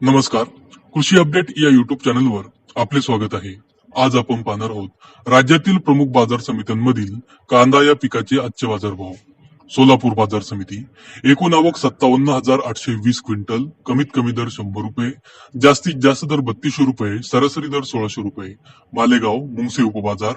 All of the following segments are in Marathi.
नमस्कार. कृषी अपडेट या युट्यूब चॅनलवर आपले स्वागत आहे. आज आपण पाहणार आहोत राज्यातील प्रमुख बाजार समित्यांमधील कांदा या पिकाचे आजचे बाजारभाव. सोलापूर बाजार समिती. एकूण आवक 57,820 क्विंटल, कमीत कमी दर 100 रुपये, जास्तीत जास्त दर 3200 रुपये, सरासरी दर 1600 रुपये. मालेगाव मुंगसे उपबाजार.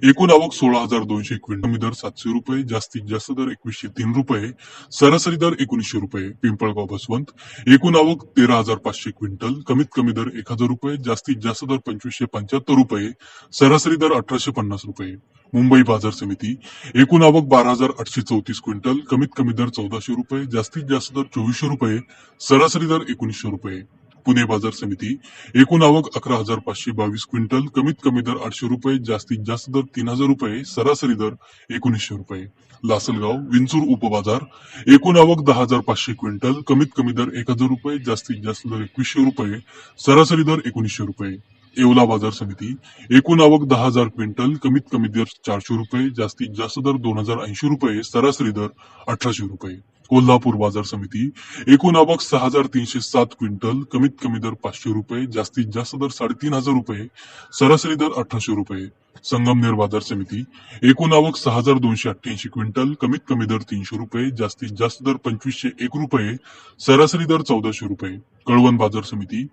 एकूण आवक 16,200 क्विंटल, कमी दर 700 रुपये, जास्तीत जास्त दर 2103 रुपये, सरासरी दर 1900 रुपये. पिंपळगाव बसवंत. एकूण आवक 13,500 क्विंटल, कमीत कमी दर 1,000 रुपये, जास्तीत जास्त दर 2575 रुपये, सरासरी दर 1850 रुपये. मुंबई बाजार समिती. एकूण आवक 12,834 क्विंटल, कमीत कमी दर 1,400 रुपये, जास्तीत जास्त दर 2,400 रुपये, सरासरी दर 1,900 रुपये. पुणे बाजार समिती. एकूण आवक 11,522 क्विंटल, कमीत कमी दर 800 रुपये, जास्तीत जास्त दर 3,000 रुपये, सरासरी दर 1,900 रुपये. लासलगाव विंचूर उपबाजार. एकूण आवक 10,500 क्विंटल, कमीत कमी दर 1,000 रुपये, जास्तीत जास्त दर 2,100 रुपये, सरासरी दर 1,900 रुपये. येवला बाजार समिती. एकूण आवक 10,000 क्विंटल, कमीत कमी दर 400 रुपये, जास्तीत जास्त दर 2,080 रुपये, सरासरी दर 1,800 रुपये. कोल्हापूर बाजार समिती. एकूण आवक 6,307 क्विंटल, कमीत कमी दर 500 रुपये, जास्तीत जास्त दर 3,500 रुपये, सरासरी दर 1,800 रुपये. संगमनेर बाजार समिती. एकूण आवक 6,288 क्विंटल, कमीत कमी दर 300 रुपये, जास्तीत जास्त दर 2,501 रुपये, सरासरी दर 1,400 रुपये. कळवण बाजार समिती.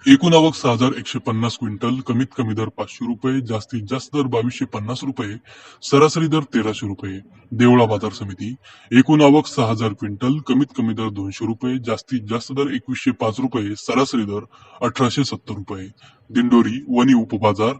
एकूण आवक 6,150 क्विंटल, कमीत कमी दर 500 रुपये, जास्तीत जास्त दर 2,250 रुपये, सरासरी दर 1,300 रुपये. देवळा बाजार समिती. एकूण आवक 6,000 क्विंटल, कमीत कमी दर 200 रुपये, जास्तीत जास्त दर 2,105 रुपये, सरासरी दर 1,870 रुपये. दिंडोरी वणी उपबाजार.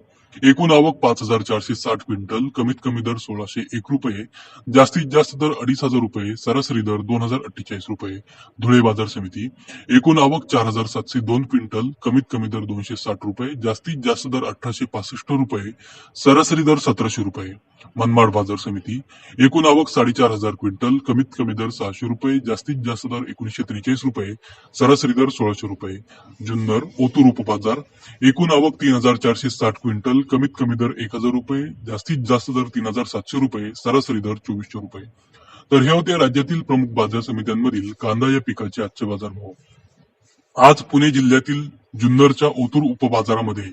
एकूण आवक 5,460 क्विंटल, कमीत कमी दर 1,601 रुपये, जास्तीत जास्त दर 2,500 रुपये, सरासरी दर 2,048 रुपये. धुळे बाजार समिती. एकूण आवक 4,702 क्विंटल, कमीत कमी दर 260 रुपये, जास्तीत जास्त दर 1,865 रुपये, सरासरी दर 1,700 रुपये. मनमाड बाजार समिती. एकूण आवक 4,500 क्विंटल, कमीत कमी दर 600 रुपये, जास्तीत जास्त दर 1,943 रुपये, सरासरी दर 1,600 रुपये. जुन्नर ओतूर उपबाजार. एकूण आवक 3,460 क्विंटल, कमीत कमी दर 1,000 रुपये, जास्तीत जास्त दर 3,700 रुपये, सरासरी दर 2,400 रुपये. तर हे होते राज्यातील प्रमुख बाजार समित्यांमधील कांदा या पिकाचे आजचे बाजारभाव. आज पुणे जिल्ह्यातील जुन्नरच्या ओतूर उपबाजारामध्ये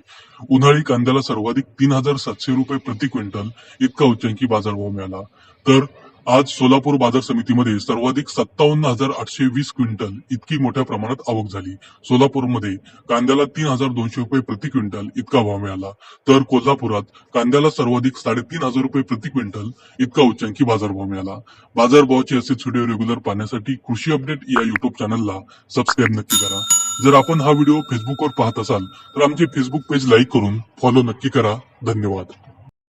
उन्हाळी कांद्याला सर्वाधिक 3,700 रुपये प्रति क्विंटल इतका उच्चांकी बाजारभाव मिळाला. तर आज सोलापूर बाजार समितीमध्ये सर्वाधिक 57,820 क्विंटल इतकी मोठ्या प्रमाणात आवक झाली. सोलापूरमध्ये कांद्याला 3,200 रुपये प्रति क्विंटल इतका भाव मिळाला. तर कोल्हापुरात कांद्याला सर्वाधिक 3,500 रुपये प्रति क्विंटल इतका उच्चांकी बाजारभाव मिळाला. बाजारभावाचे असेच व्हिडिओ रेग्युलर पाहण्यासाठी कृषी अपडेट या युट्यूब चॅनलला सबस्क्राईब नक्की करा. जर आपण हा व्हिडिओ फेसबुकवर पाहत असाल तर आमचे फेसबुक पेज लाईक करून फॉलो नक्की करा. धन्यवाद.